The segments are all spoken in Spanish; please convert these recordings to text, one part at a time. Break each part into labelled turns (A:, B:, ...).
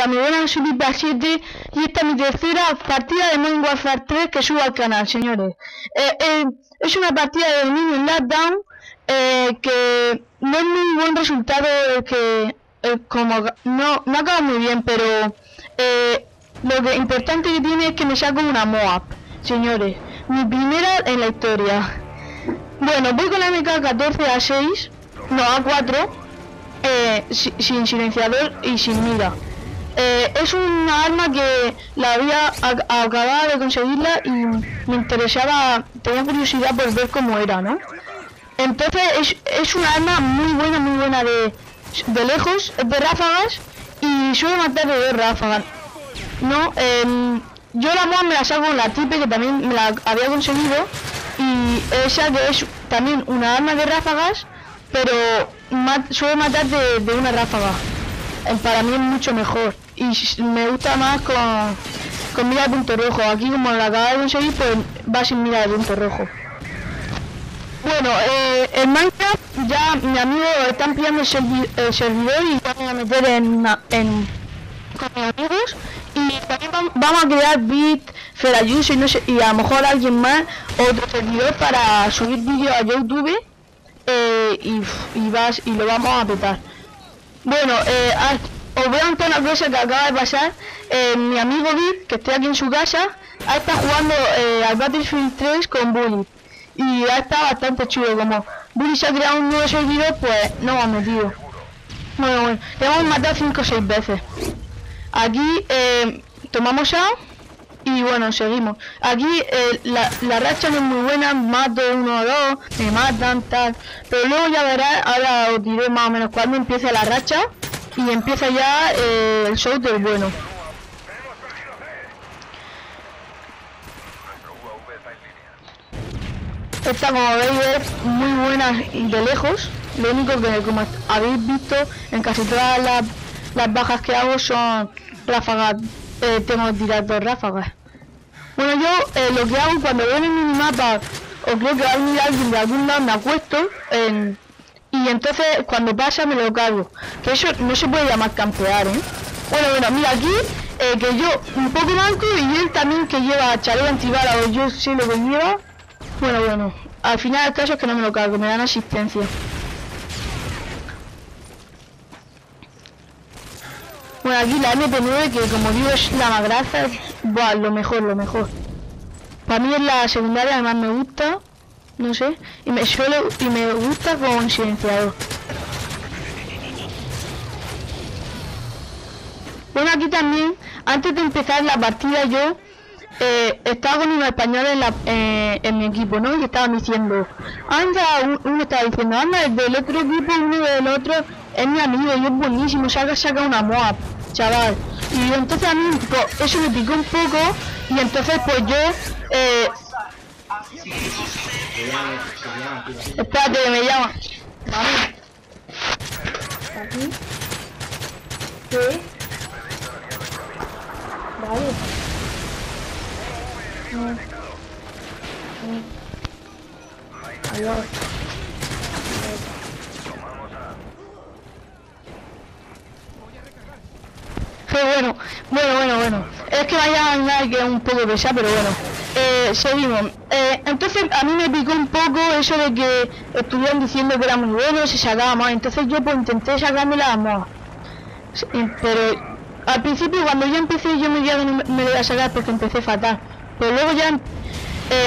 A: Hola, me buenas, soy Pipa7 y esta es mi tercera partida de Modern Warfare 3 que subo al canal, señores. Es una partida de Mini Lockdown que no es muy buen resultado, como no acaba muy bien, pero lo que importante que tiene es que me saco una Moab, señores. Mi primera en la historia. Bueno, voy con la MK14A6, no, A4, sin silenciador y sin mira. Es una arma que la había acabado de conseguirla y me interesaba, tenía curiosidad por ver cómo era, ¿no? Entonces es una arma muy buena de lejos, es de ráfagas y suele matar de 2 ráfagas. No, yo la Moab me la saco con la Tipe, que también me la había conseguido, y esa que es también una arma de ráfagas, pero suele matar de una ráfaga. Para mí es mucho mejor y me gusta más con mira de punto rojo. Aquí, como la acabo de conseguir, pues va sin mira de punto rojo. Bueno, en Minecraft ya mi amigo está ampliando el servidor y vamos a meter con mis amigos, y también vamos a crear Bit, Ferayuso y no sé, y a lo mejor alguien más, otro servidor para subir vídeos a YouTube, y lo vamos a petar. Bueno, os voy a contar una cosa que acaba de pasar. Mi amigo Bit, que estoy aquí en su casa, ha estado jugando al Battlefield 3 con Bully y ha estado bastante chulo. Como Bully se ha creado un nuevo servidor, pues no hemos metido. Bueno, le hemos matado 5 o 6 veces. Aquí tomamos A y bueno, seguimos. Aquí la racha no es muy buena, mato 1 o 2, me matan, tal. Pero luego ya verás, ahora os diré más o menos cuando empieza la racha y empieza ya el show del bueno. Esta, como veis, es muy buena de lejos. Lo único que, como habéis visto, en casi todas las bajas que hago son ráfagas. Tengo que tirar 2 ráfagas. Bueno, yo lo que hago cuando veo en el minimapa, o creo que va a venir alguien de algún lado, me acuesto y entonces cuando pasa me lo cargo. Que eso no se puede llamar campear, ¿eh? Bueno, mira aquí, que yo un poco manco y él también, que lleva chaleco antibala, o yo sé lo que lleva. Bueno, al final el caso es que no me lo cargo, me dan asistencia. Bueno, aquí la MP9, que como digo es la más grasa, buah, lo mejor. Para mí es la secundaria que más me gusta, no sé, y me gusta con silenciador. Bueno, aquí también, antes de empezar la partida, yo estaba con unos españoles en mi equipo, ¿no? Y estaban diciendo, anda, uno estaba diciendo, anda, el del otro equipo, uno del otro, es mi amigo y es buenísimo, saca una Moab, chaval. Y entonces a mí pues, eso me picó un poco, y entonces pues yo espérate, que me llama. Vale. Aquí. ¿Qué? Vale. Adiós. Bueno. Es que vaya a andar, que es un poco pesado, pero bueno. Seguimos. Entonces a mí me picó un poco eso de que estuvieron diciendo que era muy bueno, se sacaba más. Entonces yo pues intenté sacarme las más. Pero al principio, cuando yo empecé, yo me veía que no me lo iba a sacar porque empecé fatal. Pero luego ya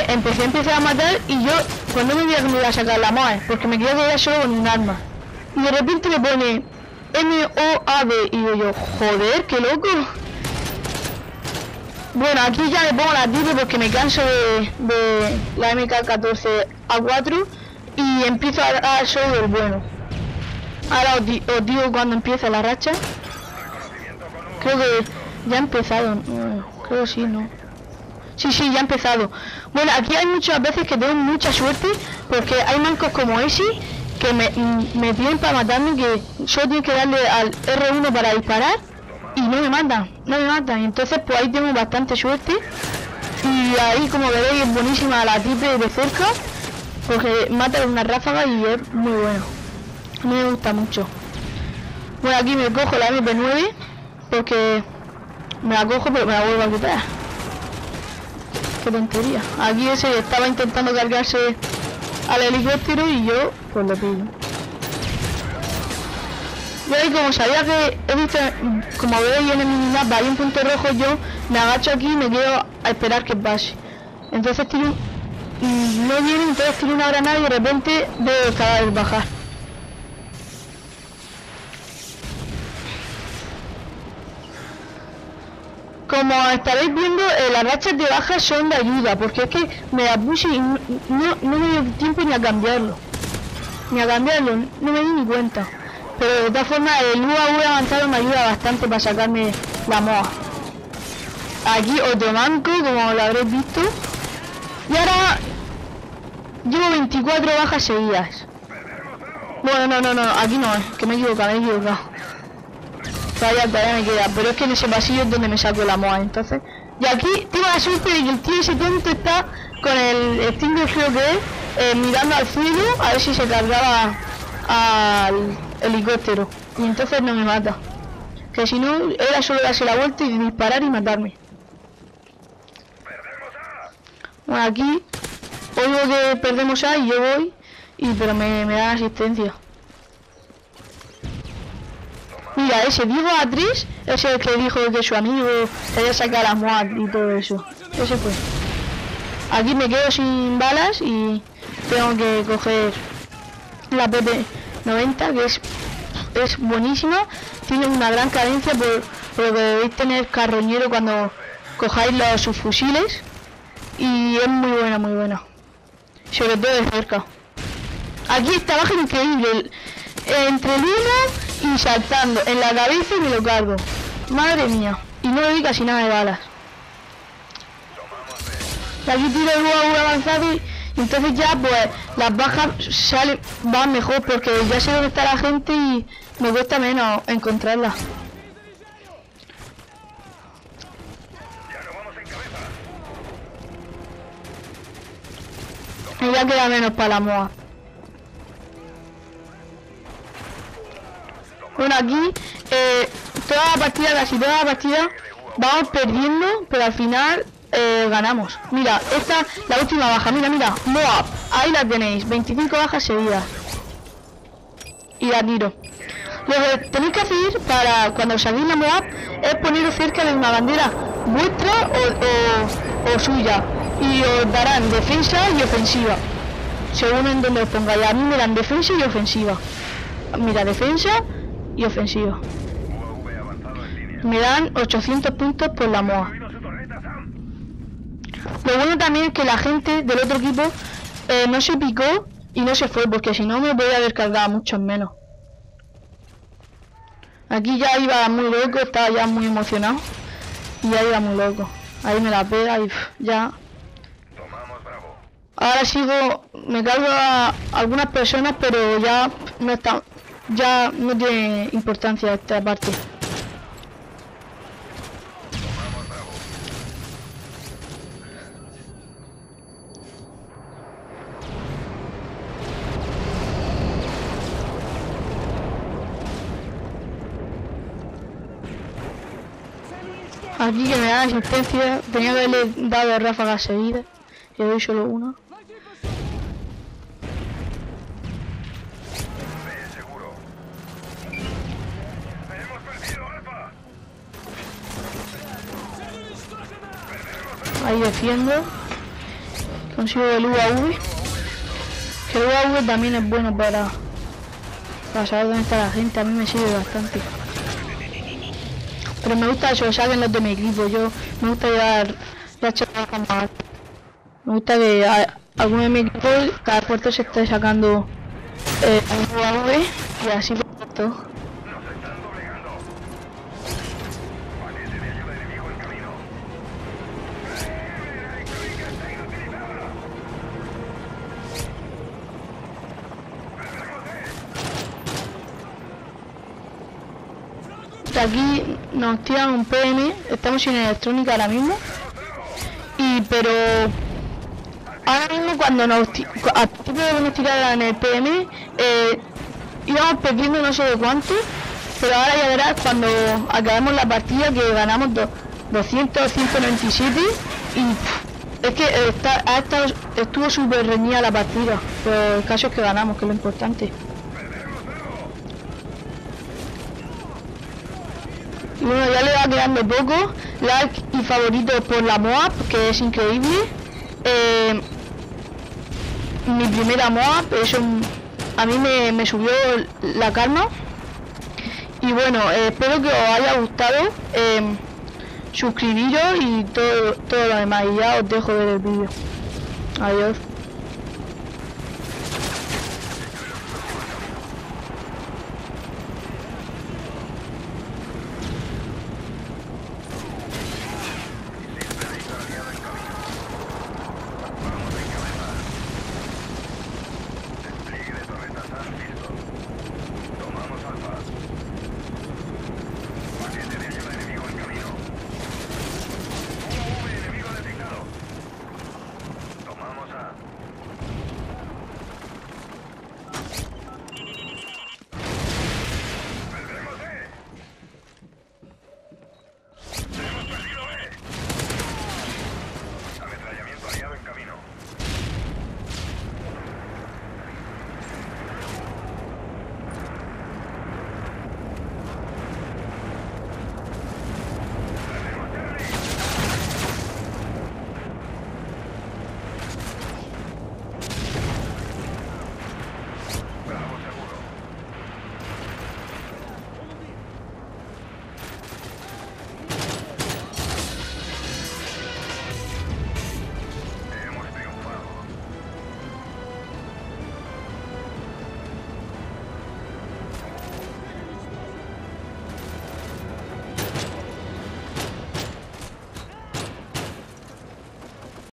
A: empecé a matar, y yo cuando me veía que me iba a sacar la MOAB, porque me quería quedar solo con un arma. Y de repente me pone MOAB y yo, joder, qué loco. Bueno, aquí ya le pongo la Tipe porque me canso de la MK14A4 y empiezo a dar solo del bueno. Ahora os digo cuando empieza la racha. Creo que ya ha empezado, creo que sí, ¿no? Sí, ya ha empezado. Bueno, aquí hay muchas veces que tengo mucha suerte, porque hay mancos como ese que me piden para matarme, que solo tengo que darle al R1 para disparar y no me matan. Y entonces pues ahí tengo bastante suerte. Y ahí, como veréis, es buenísima la Tipe de cerca, porque mata una ráfaga y es muy bueno. A mí me gusta mucho. Bueno, aquí me cojo la MP9 Porque me la cojo pero me la vuelvo a quitar. Qué tontería. Aquí ese estaba intentando cargarse al helicóptero y yo pues lo pillo. Y ahí como sabía que he visto, como veis en el minimapa hay un punto rojo, yo me agacho aquí y me quedo a esperar que pase. Entonces tiro no viene, entonces tiro una granada y de repente veo el cadáver bajar. Como estaréis viendo, las rachas de baja son de ayuda, porque es que me la puse y no me dio tiempo ni a cambiarlo. No me di ni cuenta. Pero de todas formas el UAV avanzado me ayuda bastante para sacarme la MOA. Aquí otro manco, como lo habréis visto. Y ahora llevo 24 bajas seguidas. Bueno, no, aquí no es, que me he equivocado. Todavía me queda, pero es que en ese pasillo es donde me saco la MOA, entonces. Y aquí tengo la suerte de que el tío ese tonto está con el Stinger, creo que es, mirando al cielo a ver si se cargaba al helicóptero. Y entonces no me mata. Que si no, era solo darse la vuelta y disparar y matarme. Bueno, aquí oigo que perdemos A y yo voy, pero me dan asistencia. Mira, ese Diego A3 es el que dijo que su amigo quería sacar a MOAD y todo eso. Ese fue. Aquí me quedo sin balas y tengo que coger la PP90, que es buenísima. Tiene una gran cadencia por lo que debéis tener carroñero cuando cojáis los subfusiles. Y es muy buena. Sobre todo de cerca. Aquí esta baja increíble. Entre el uno y saltando en la cabeza y me lo cargo. Madre mía. Y no le doy casi nada de balas. Y aquí tiro el UAV avanzado y entonces ya pues las bajas van mejor porque ya sé dónde está la gente y me cuesta menos encontrarla. Y ya queda menos para la MOA. Bueno, aquí casi toda la partida vamos perdiendo, pero al final ganamos. Mira, esta la última baja, mira, MOAB, ahí la tenéis, 25 bajas seguidas. Y la tiro. Lo que tenéis que hacer para cuando salgáis la MOAB es poneros cerca de una bandera vuestra o suya. Y os darán defensa y ofensiva, según en donde os pongáis. A mí me dan defensa y ofensiva. Mira, defensa y ofensiva. Me dan 800 puntos por la MOA. Lo bueno también es que la gente del otro equipo no se picó y no se fue, porque si no me podía haber cargado muchos menos. Aquí ya iba muy loco, estaba ya muy emocionado y ya iba muy loco. Ahí me la pega y ya. Ahora sigo, me cargo a algunas personas, pero ya no tiene importancia esta parte. Aquí que me da asistencia, tenía que haberle dado ráfagas seguidas, le doy solo una. Ahí defiendo, consigo el UAV, que el UAV también es bueno para saber dónde está la gente, a mí me sirve bastante. Pero me gusta eso, saquen los de mi equipo, me gusta llevar la chapa con más. Me gusta que alguno de mi equipo cada puerto se esté sacando un UAV y así por todo. Aquí nos tiran un PM, estamos sin electrónica ahora mismo, pero ahora mismo cuando nos tiraran el PM íbamos perdiendo no sé de cuánto Pero ahora ya verás cuando acabemos la partida que ganamos 200, 197 y es que estuvo súper reñida la partida, pero el caso es que ganamos, que es lo importante. Y bueno, ya le va quedando poco. Like y favorito por la Moab, que es increíble. Mi primera Moab, eso a mí me subió la calma. Y bueno, espero que os haya gustado. Suscribiros y todo lo demás. Y ya os dejo ver el vídeo. Adiós.